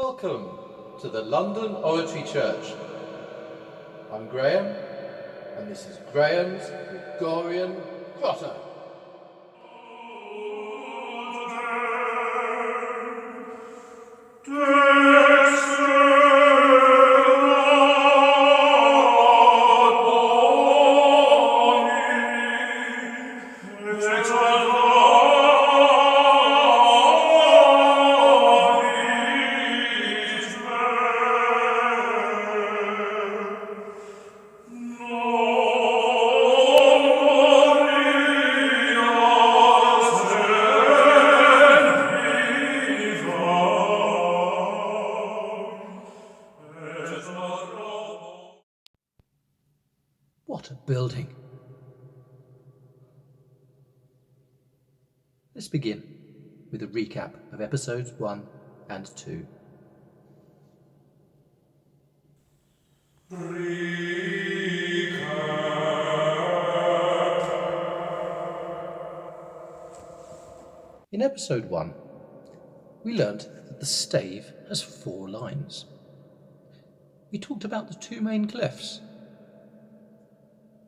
Welcome to the London Oratory Church. I'm Graham, and this is Graham's Gregorian Grotto. What a building! Let's begin with a recap of episodes 1 and 2. In episode 1, we learnt that the stave has 4 lines. We talked about the 2 main clefs,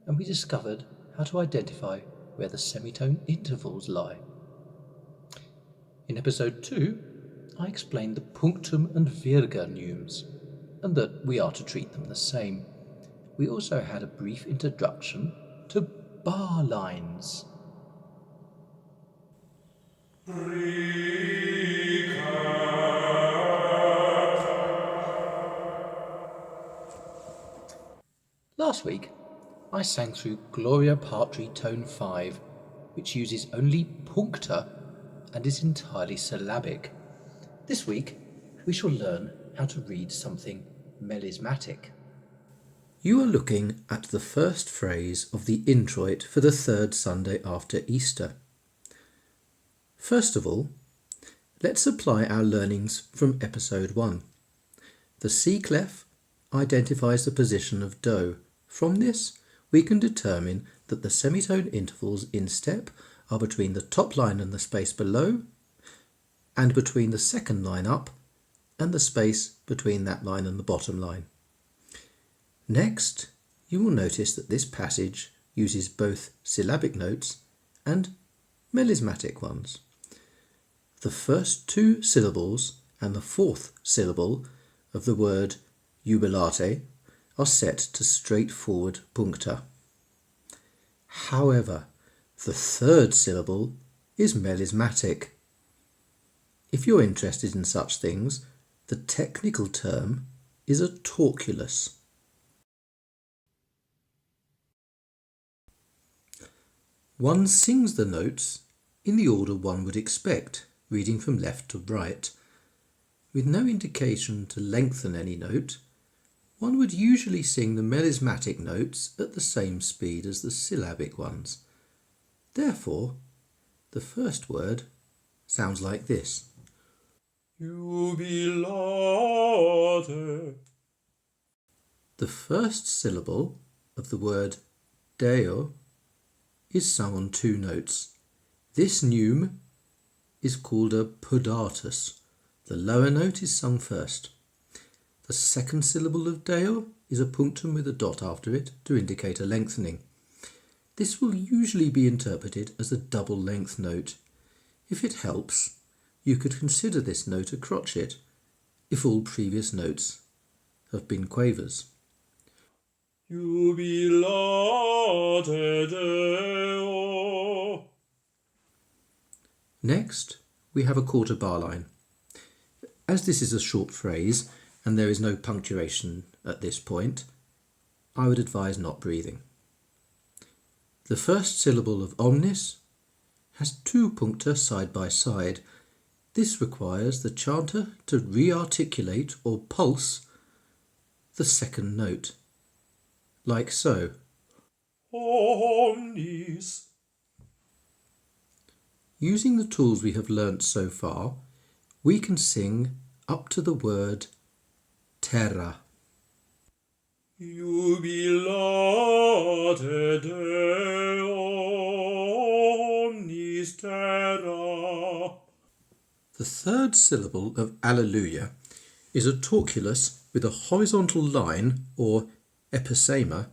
and we discovered how to identify where the semitone intervals lie. In episode 2, I explained the punctum and virga neumes, and that we are to treat them the same. We also had a brief introduction to bar lines. Last week, I sang through Gloria Patri Tone 5, which uses only puncta and is entirely syllabic. This week, we shall learn how to read something melismatic. You are looking at the first phrase of the introit for the 3rd Sunday after Easter. First of all, let's apply our learnings from episode 1. The C clef identifies the position of Do. From this, we can determine that the semitone intervals in step are between the top line and the space below, and between the second line up and the space between that line and the bottom line. Next, you will notice that this passage uses both syllabic notes and melismatic ones. The first 2 syllables and the 4th syllable of the word jubilate are set to straightforward puncta. However, the 3rd syllable is melismatic. If you're interested in such things, the technical term is a torculus. One sings the notes in the order one would expect, reading from left to right. With no indication to lengthen any note, one would usually sing the melismatic notes at the same speed as the syllabic ones. Therefore, the first word sounds like this. Jubilate. The first syllable of the word Deo is sung on 2 notes. This neume is called a podatus. The lower note is sung first. The second syllable of Deo is a punctum with a dot after it to indicate a lengthening. This will usually be interpreted as a double length note. If it helps, you could consider this note a crotchet if all previous notes have been quavers. Jubilate Deo. Next, we have a quarter bar line. As this is a short phrase and there is no punctuation at this point, I would advise not breathing. The first syllable of omnis has 2 puncta side by side. This requires the chanter to re-articulate or pulse the second note, like so. Omnis. Using the tools we have learnt so far, we can sing up to the word terra. Jubilate Deo omnis terra. The third syllable of Alleluia is a torculus with a horizontal line, or epicema,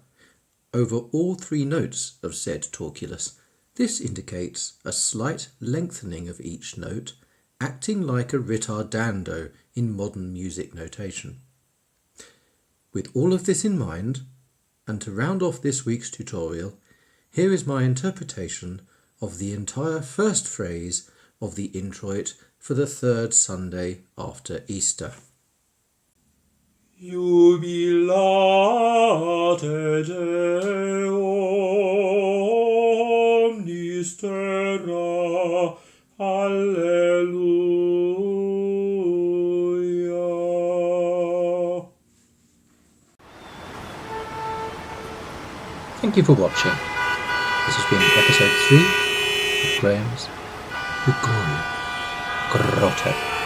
over all three notes of said torculus. This indicates a slight lengthening of each note, acting like a ritardando in modern music notation. With all of this in mind, and to round off this week's tutorial, here is my interpretation of the entire first phrase of the introit for the third Sunday after Easter. Jubilate omnis terra, Alleluia. Thank you for watching. This has been episode 3 of Graham's Gregorian Grotto.